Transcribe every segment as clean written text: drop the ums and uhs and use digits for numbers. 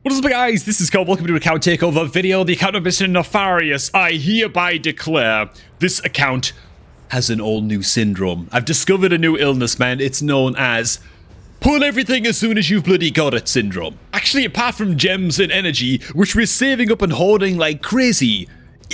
What is up, guys? This is Cole. Welcome to Account Takeover video. The account of Mr. Nefarious. I hereby declare this account has an all-new syndrome. I've discovered a new illness, man. It's known as pull everything as soon as you've bloody got it syndrome. Actually, apart from gems and energy, which we're saving up and hoarding like crazy,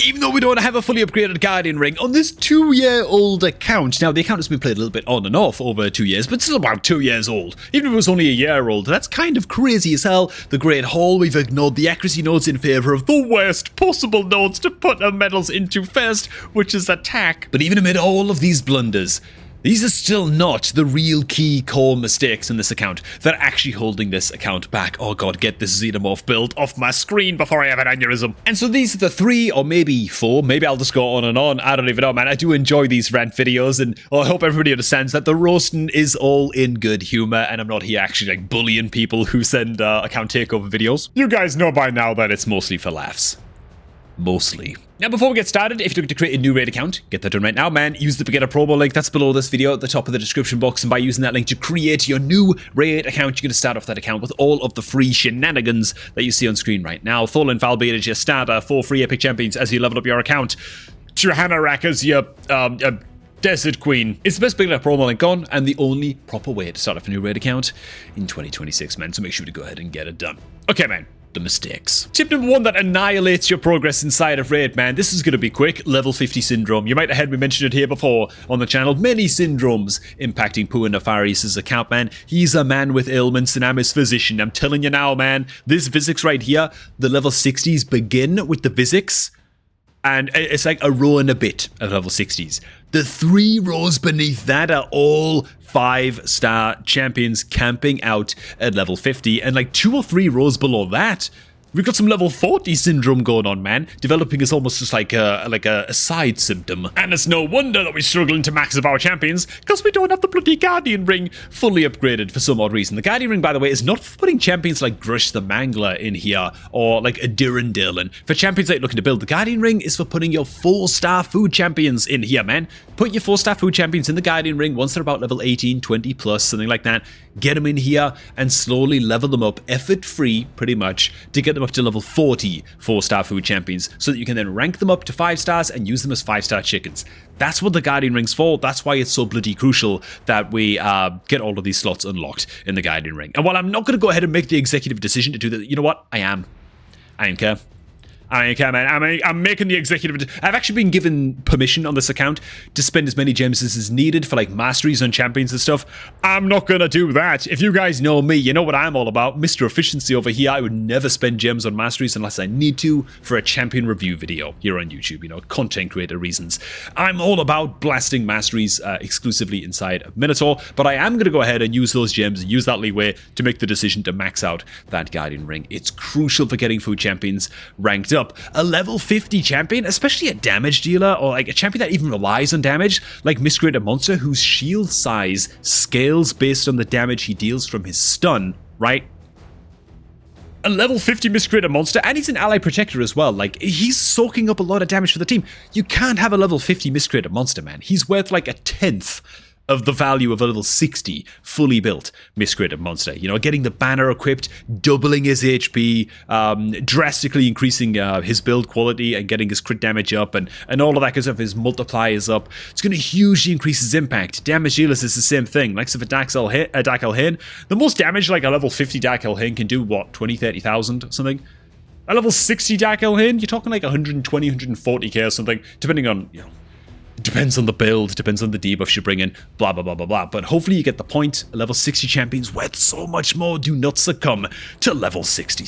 even though we don't have a fully upgraded Guardian Ring on this 2-year-old account. Now, the account has been played a little bit on and off over 2 years, but still about 2 years old. Even if it was only a year old, that's kind of crazy as hell. The Great Hall, we've ignored the accuracy nodes in favor of the worst possible nodes to put our medals into first, which is attack. But even amid all of these blunders, these are still not the real key core mistakes in this account that are actually holding this account back. Oh god, get this Xenomorph build off my screen before I have an aneurysm. And so these are the 3 or maybe 4, maybe I'll just go on and on, I don't even know, man. I do enjoy these rant videos, and I hope everybody understands that the roasting is all in good humor, and I'm not here actually like bullying people who send account takeover videos. You guys know by now that it's mostly for laughs. Mostly. Now, before we get started, if you're looking to create a new raid account, get that done right now, man. Use the beginner promo link that's below this video at the top of the description box, and by using that link to create your new raid account, you're going to start off that account with all of the free shenanigans that you see on screen right now. Tholin Falbeard is your starter, 4 free epic champions as you level up your account. Johanna Rack is your Desert Queen. It's the best beginner promo link on, and the only proper way to start off a new raid account in 2026, man. So make sure to go ahead and get it done. Okay, man. The mistakes. Tip number 1 that annihilates your progress inside of raid, man. This is going to be quick. Level 50 syndrome. You might have heard me mention it here before on the channel. Many syndromes impacting Pua Nefarious' account, man. He's a man with ailments, and I'm his physician. I'm telling you now, man. This Visix right here, the level 60s begin with the Visix, and it's like a row and a bit of level 60s. The 3 rows beneath that are all 5-star champions camping out at level 50, and like 2 or 3 rows below that, we've got some level 40 syndrome going on, man. Developing is almost just like a side symptom. And it's no wonder that we're struggling to max up our champions, because we don't have the bloody Guardian Ring fully upgraded for some odd reason. The Guardian Ring, by the way, is not for putting champions like Grush the Mangler in here, or like a Dirndalen. For champions that you're looking to build, the Guardian Ring is for putting your 4-star food champions in here, man. Put your 4-star food champions in the Guardian Ring once they're about level 18, 20 plus, something like that. Get them in here and slowly level them up, effort-free, pretty much, to get them up to level 40 4-star food champions, so that you can then rank them up to 5 stars and use them as 5-star chickens. That's what the Guardian Ring's for. That's why it's so bloody crucial that we get all of these slots unlocked in the Guardian Ring. And while I'm not going to go ahead and make the executive decision to do that, you know what? I don't care. I don't care, man. I'm making the executive... I've actually been given permission on this account to spend as many gems as is needed for like masteries on champions and stuff. I'm not gonna do that. If you guys know me, you know what I'm all about. Mr. Efficiency over here. I would never spend gems on masteries unless I need to for a champion review video here on YouTube, you know, content creator reasons. I'm all about blasting masteries exclusively inside of Minotaur, but I am gonna go ahead and use those gems and use that leeway to make the decision to max out that Guardian Ring. It's crucial for getting food champions ranked up. A level 50 champion, especially a damage dealer, or like a champion that even relies on damage, like Miscreated Monster, whose shield size scales based on the damage he deals from his stun, right? A level 50 Miscreated Monster, and he's an ally protector as well. Like, he's soaking up a lot of damage for the team. You can't have a level 50 Miscreated Monster, man. He's worth like a 1/10 of the value of a level 60 fully built Miscreated Monster. You know, getting the banner equipped, doubling his HP, drastically increasing his build quality and getting his crit damage up, and all of that because of his multipliers up. It's going to hugely increase his impact. Damage dealers is the same thing. Like, so for Dark Elhain, the most damage like a level 50 Dark Elhain can do, what, 20,000-30,000 or something? A level 60 Dark Elhain, you're talking like 120, 140k or something, depending on, you know, depends on the build, depends on the debuffs you bring in, blah, blah, blah, blah, blah. But hopefully you get the point. Level 60 champions worth so much more. Do not succumb to level 50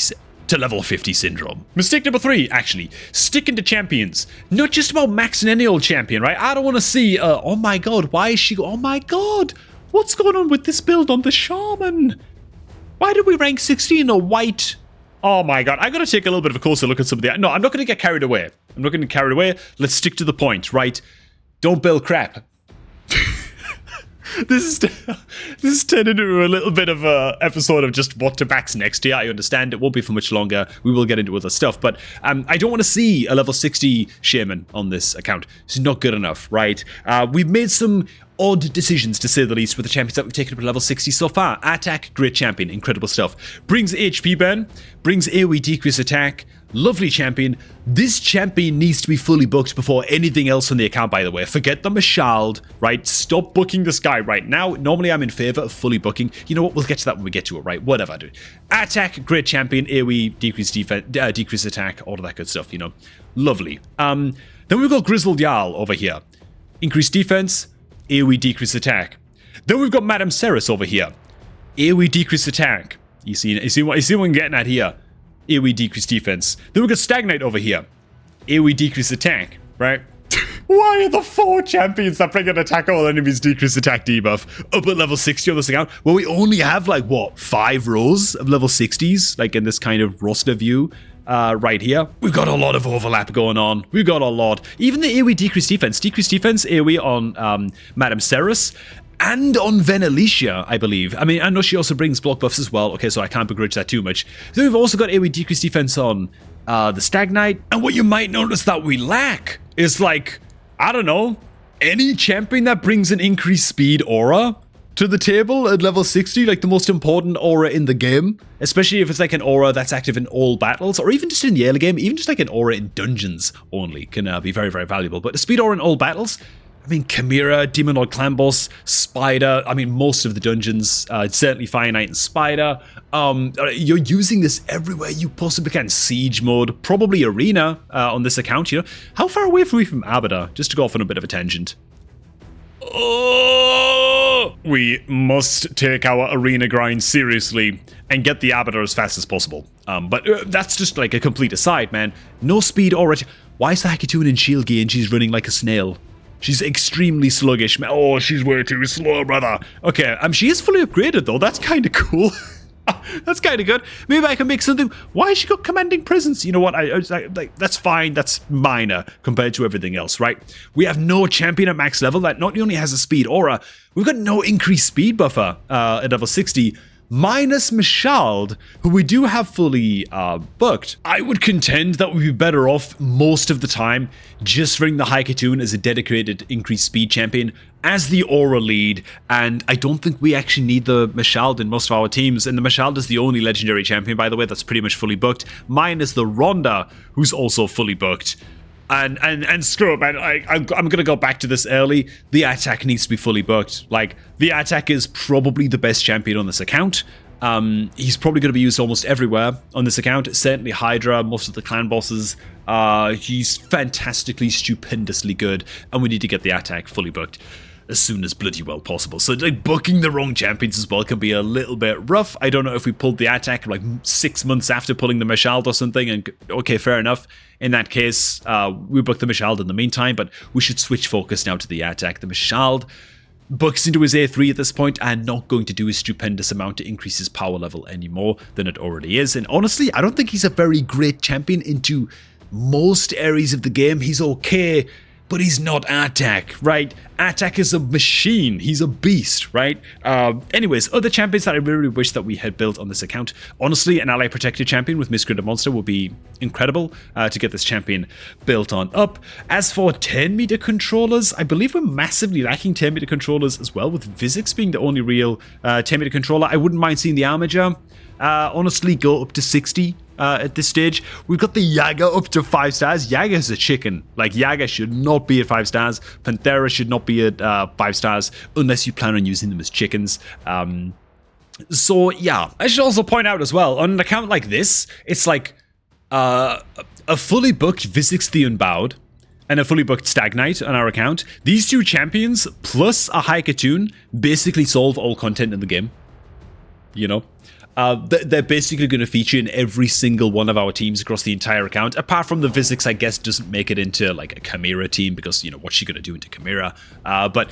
syndrome. Mistake number 3, actually, sticking to champions. Not just about maxing any old champion, right? I don't want to see, oh my god, why is she, oh my god, what's going on with this build on the shaman? Why did we rank 60 in a white? Oh my god, I gotta take a little bit of a closer look at some of the, no, I'm not gonna get carried away. I'm not gonna get carried away. Let's stick to the point, right? Don't build crap. This is turned into a little bit of a episode of just what to max next year. I understand it won't be for much longer. We will get into other stuff, but I don't want to see a level 60 shaman on this account. It's not good enough, right? We've made some odd decisions, to say the least, with the champions that we've taken up to level 60 so far. Attack, great champion, incredible stuff. Brings HP burn, brings AoE decrease attack, lovely champion. This champion needs to be fully booked before anything else on the account, by the way. Forget the Mashald, right? Stop booking this guy right now. Normally, I'm in favor of fully booking. You know what? We'll get to that when we get to it, right? Whatever, dude. Attack, great champion, AoE, decrease defense, decrease attack, all of that good stuff, you know. Lovely. Then we've got Grizzled Jarl over here. Increase defense, AoE decrease attack. Then we've got Madame Ceres over here. AoE decrease attack. You see what I'm getting at here? AoE decrease defense. Then we've got Stagnite over here. AoE decrease attack, right? Why are the 4 champions that bring an attack all enemies decrease attack debuff up at level 60 on this account? Well, we only have like, what, 5 rows of level 60s? Like in this kind of roster view. Right here. We've got a lot of overlap going on. We've got a lot. Even the AoE decrease defense. Decrease defense AoE on Madame Ceres and on Venalicia, I believe. I mean, I know she also brings block buffs as well. Okay, so I can't begrudge that too much. Then we've also got AoE decrease defense on the Stagnite. And what you might notice that we lack is like, I don't know, any champion that brings an increased speed aura to the table at level 60, like the most important aura in the game, especially if it's like an aura that's active in all battles, or even just in the early game, even just like an aura in dungeons only can be very, very valuable. But a speed aura in all battles, I mean, Chimera, Demon Lord Clan Boss, Spider, I mean, most of the dungeons, certainly Fire Knight and Spider, you're using this everywhere you possibly can. Siege mode, probably Arena on this account, you know. How far away are we from Abada? Just to go off on a bit of a tangent. Oh, we must take our arena grind seriously and get the Abada as fast as possible. But that's just like a complete aside, man. No speed already. Why is the Hakatoon in shield gear and she's running like a snail? She's extremely sluggish, man. Oh, she's way too slow, brother. Okay, she is fully upgraded though. That's kind of cool. That's kind of good. Maybe I can make something. Why has she got commanding presence? You know what? Like that's fine. That's minor compared to everything else, right? We have no champion at max level that not only has a speed aura, we've got no increased speed buffer at level 60. Minus Mashald, who we do have fully booked. I would contend that we'd be better off most of the time just running the Hakatoon as a dedicated increased speed champion as the aura lead, and I don't think we actually need the Mashald in most of our teams, and the Mashald is the only legendary champion, by the way, that's pretty much fully booked, minus the Rhonda, who's also fully booked. And screw it, man. I'm gonna go back to this early. The attack needs to be fully booked. Like, the attack is probably the best champion on this account. He's probably going to be used almost everywhere on this account. Certainly Hydra, most of the clan bosses. He's fantastically, stupendously good, and we need to get the attack fully booked as soon as bloody well possible. So like booking the wrong champions as well can be a little bit rough. I don't know if we pulled the attack like 6 months after pulling the Mashald or something, and okay, fair enough. In that case, we booked the Mashald in the meantime, but we should switch focus now to the attack. The Mashald books into his A3 at this point and not going to do a stupendous amount to increase his power level any more than it already is. And honestly, I don't think he's a very great champion into most areas of the game. He's okay, but he's not Attack, right? Attack is a machine. He's a beast, right? Anyways, other champions that I really wish that we had built on this account. Honestly, an ally protected champion with Miscreant Monster would be incredible to get this champion built on up. As for 10-meter controllers, I believe we're massively lacking 10-meter controllers as well, with Vizix being the only real 10-meter controller. I wouldn't mind seeing the Armager honestly go up to 60 at this stage. We've got the Yaga up to 5 stars. Yaga's a chicken. Like, Yaga should not be at 5 stars. Panthera should not be at 5 stars unless you plan on using them as chickens. So yeah, I should also point out as well, on an account like this, it's like a fully booked Vizix the Unbowed and a fully booked Stagnite on our account. These two champions plus a Hakatoon basically solve all content in the game. You know? They're basically going to feature in every single one of our teams across the entire account, apart from the Vizix, I guess, doesn't make it into like a Chimera team because, you know, what's she going to do into Chimera? But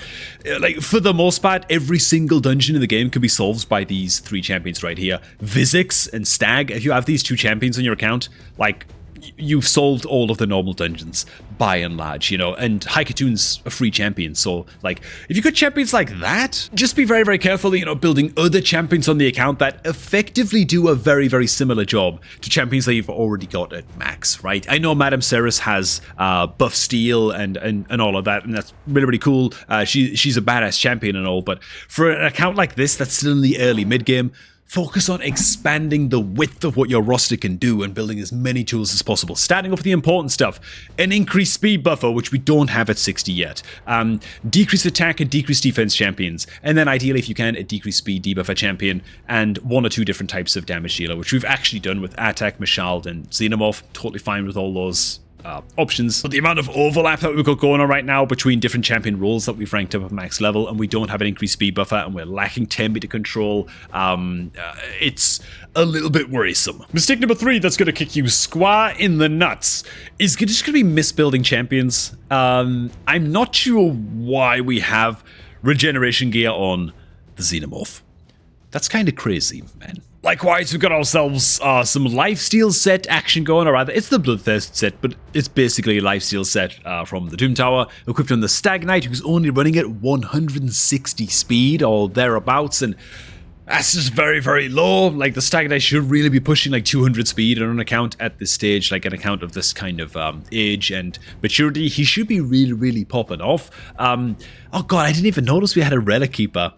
like, for the most part, every single dungeon in the game can be solved by these 3 champions right here. Vizix and Stag, if you have these 2 champions on your account, like, you've solved all of the normal dungeons by and large, you know, and Haikatoon's a free champion, so like if you got champions like that, just be very, very careful, you know, building other champions on the account that effectively do a very, very similar job to champions that you've already got at max, right? I know Madame Ceres has buff steel and all of that, and that's really, really cool. She's a badass champion and all, but for an account like this that's still in the early mid game, focus on expanding the width of what your roster can do and building as many tools as possible. Starting off with the important stuff. An increased speed buffer, which we don't have at 60 yet. Decreased attack and decreased defense champions. And then ideally, if you can, a decreased speed debuffer champion and 1 or 2 different types of damage dealer, which we've actually done with Attack, Mashald, and Xenomorph. Totally fine with all those options. But the amount of overlap that we've got going on right now between different champion roles that we've ranked up at max level, and we don't have an increased speed buffer, and we're lacking turn meter control, it's a little bit worrisome. Mistake number 3 that's going to kick you square in the nuts is just going to be misbuilding champions. I'm not sure why we have regeneration gear on the Xenomorph. That's kind of crazy, man. Likewise, we've got ourselves some lifesteal set action going, or rather, it's the Bloodthirst set, but it's basically a lifesteal set from the Doom Tower, equipped on the Stag Knight, who's only running at 160 speed, or thereabouts, and that's just very, very low. Like, the Stag Knight should really be pushing like 200 speed on an account at this stage, like an account of this kind of age and maturity. He should be really, really popping off. Oh god, I didn't even notice we had a Relic Keeper.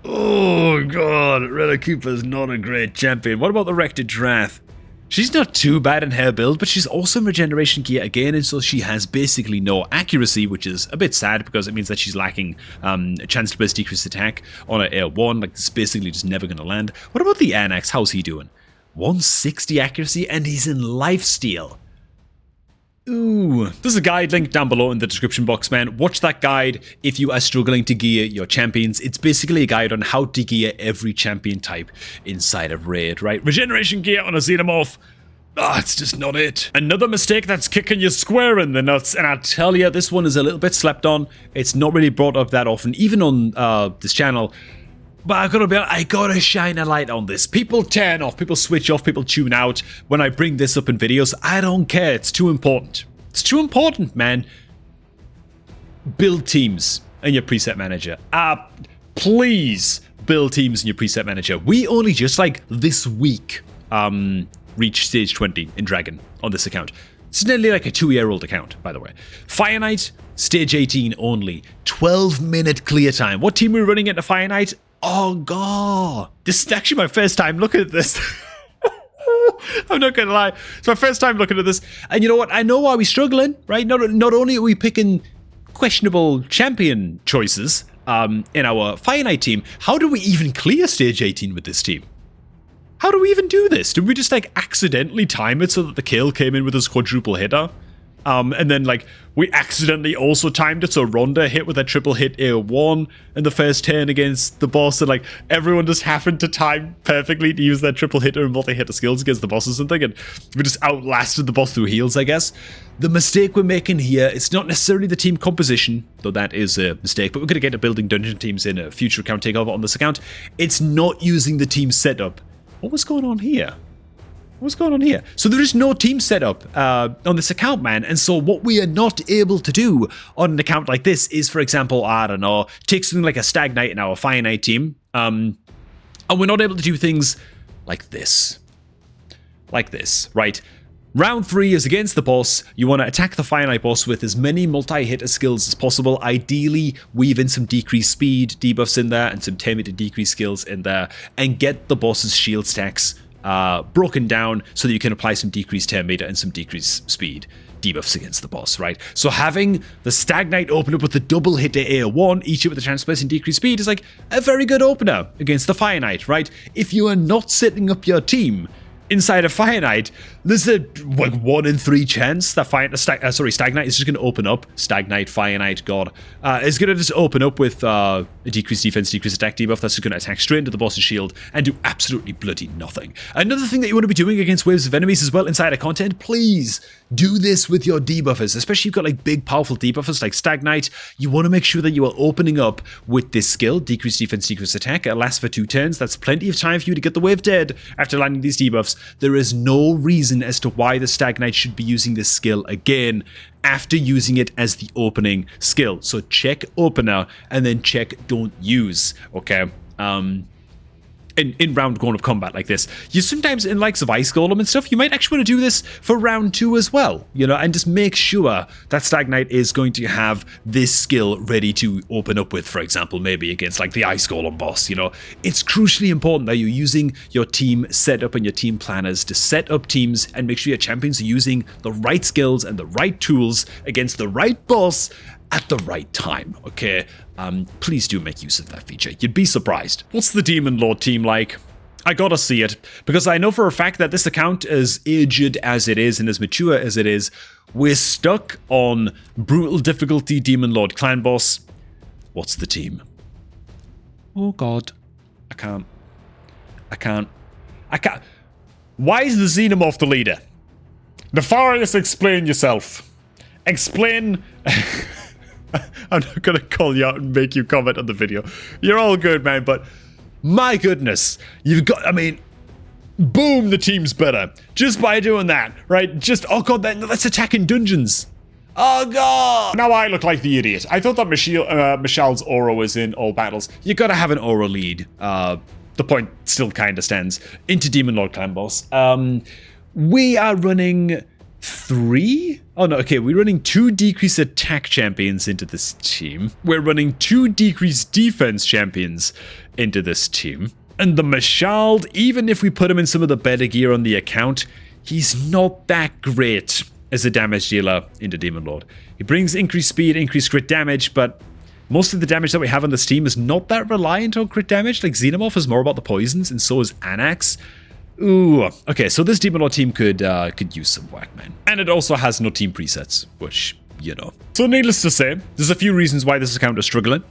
Oh god, Relic Keeper is not a great champion. What about the Rected Drath? She's not too bad in her build, but she's also in regeneration gear again, and so she has basically no accuracy, which is a bit sad because it means that she's lacking a chance to burst decreased attack on her Air 1. Like, it's basically just never going to land. What about the Anax? How's he doing? 160 accuracy, and he's in lifesteal. Ooh, there's a guide link down below in the description box, man. Watch that guide if you are struggling to gear your champions. It's basically a guide on how to gear every champion type inside of Raid, right? Regeneration gear on a Xenomorph. It's just not it. Another mistake that's kicking you square in the nuts, and I tell you, this one is a little bit slept on. It's not really brought up that often, even on this channel. But I gotta shine a light on this. People turn off, people switch off, people tune out when I bring this up in videos. I don't care, it's too important. It's too important, man. Build teams in your preset manager. Please build teams in your preset manager. We only just like this week reached stage 20 in Dragon on this account. It's nearly like a 2-year-old account, by the way. Fire Knight, stage 18 only. 12-minute clear time. What team are we running into Fire Knight? Oh god, this is actually my first time looking at this. I'm not gonna lie, it's my first time looking at this, and you know what? I know why we're struggling, right? Not only are we picking questionable champion choices in our Fire Knight team, how do we even clear stage 18 with this team? How do we even do this? Did we just like accidentally time it so that the kill came in with a quadruple hitter? And then, like, we accidentally also timed it, so Rhonda hit with a triple hit A1 in the first turn against the boss, and, like, everyone just happened to time perfectly to use their triple hitter and multi-hitter skills against the boss or something, and we just outlasted the boss through heals, I guess. The mistake we're making here, it's not necessarily the team composition, though that is a mistake, but we're going to get to building dungeon teams in a future account takeover on this account. It's not using the team setup. What was going on here? What's going on here? So there is no team setup on this account, man. And so what we are not able to do on an account like this is, for example, I don't know, take something like a Stag Knight in our Fire Knight team, and we're not able to do things like this. Like this, right? Round 3 is against the boss. You want to attack the Fire Knight boss with as many multi-hitter skills as possible. Ideally, weave in some decreased speed debuffs in there and some 10-meter decrease skills in there, and get the boss's shield stacks broken down so that you can apply some decreased 10 meter and some decreased speed debuffs against the boss, right? So having the Stag Knight open up with the double hitter AR1, each hit with the chance and decreased speed, is like a very good opener against the Fire Knight, right? If you are not setting up your team inside a Fire Knight, there's a like 1 in 3 chance that Stag Knight is just going to open up. Stag Knight, Fire Knight, God, is going to just open up with a decreased defense, decreased attack debuff that's just going to attack straight into the boss's shield and do absolutely bloody nothing. Another thing that you want to be doing against waves of enemies as well inside of content, please do this with your debuffers, especially if you've got like big powerful debuffers like Stag Knight. You want to make sure that you are opening up with this skill, decreased defense, decreased attack. It lasts for 2 turns. That's plenty of time for you to get the wave dead after landing these debuffs because there is no reason as to why the Stag Knight should be using this skill again after using it as the opening skill. So check opener and then check don't use, okay? In round one of combat like this. You sometimes, in likes of Ice Golem and stuff, you might actually want to do this for round 2 as well, you know, and just make sure that Stag Knight is going to have this skill ready to open up with, for example, maybe against like the Ice Golem boss, you know. It's crucially important that you're using your team setup and your team planners to set up teams and make sure your champions are using the right skills and the right tools against the right boss at the right time, okay? Please do make use of that feature. You'd be surprised. What's the Demon Lord team like? I gotta see it, because I know for a fact that this account, as aged as it is and as mature as it is, we're stuck on brutal difficulty Demon Lord clan boss. What's the team? Oh god. I can't. Why is the Xenomorph the leader? Nefarious, explain yourself. Explain... I'm not gonna call you out and make you comment on the video. You're all good, man, but my goodness, you've got, I mean, boom, the team's better. Just by doing that, right? Just, oh god, that's attacking dungeons. Oh god! Now I look like the idiot. I thought that Michelle's aura was in all battles. You gotta have an aura lead. The point still kinda stands. Into Demon Lord Clan Boss. We are running 3? Oh no, okay, we're running 2 decreased attack champions into this team. We're running 2 decreased defense champions into this team. And the Mashald, even if we put him in some of the better gear on the account, he's not that great as a damage dealer into Demon Lord. He brings increased speed, increased crit damage, but most of the damage that we have on this team is not that reliant on crit damage. Like, Xenomorph is more about the poisons, and so is Anax. Ooh, okay, so this Demon Lord team could use some work, man. And it also has no team presets, which, you know. So needless to say, there's a few reasons why this account is struggling.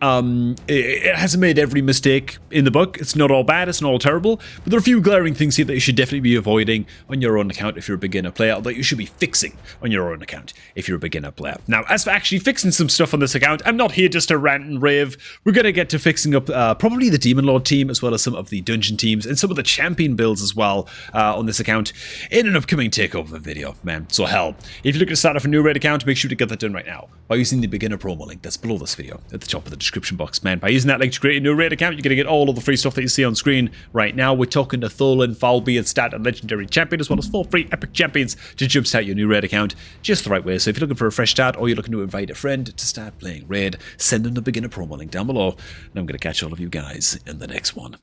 It hasn't made every mistake in the book. It's not all bad, it's not all terrible, but there are a few glaring things here that you should definitely be avoiding on your own account if you're a beginner player, although you should be fixing on your own account if you're a beginner player. Now, as for actually fixing some stuff on this account, I'm not here just to rant and rave. We're going to get to fixing up probably the Demon Lord team, as well as some of the dungeon teams, and some of the champion builds as well on this account in an upcoming takeover video, man. So hell, if you're looking to start off a new raid account, make sure to get that done right now by using the beginner promo link that's below this video at the top of the description box, man. By using that link to create a new raid account, you're going to get all of the free stuff that you see on screen right now. We're talking to Tholin, Falby, and Stat, and Legendary Champion, as well as 4 free epic champions to jumpstart your new raid account just the right way. So if you're looking for a fresh start, or you're looking to invite a friend to start playing raid, send them the beginner promo link down below, and I'm going to catch all of you guys in the next one.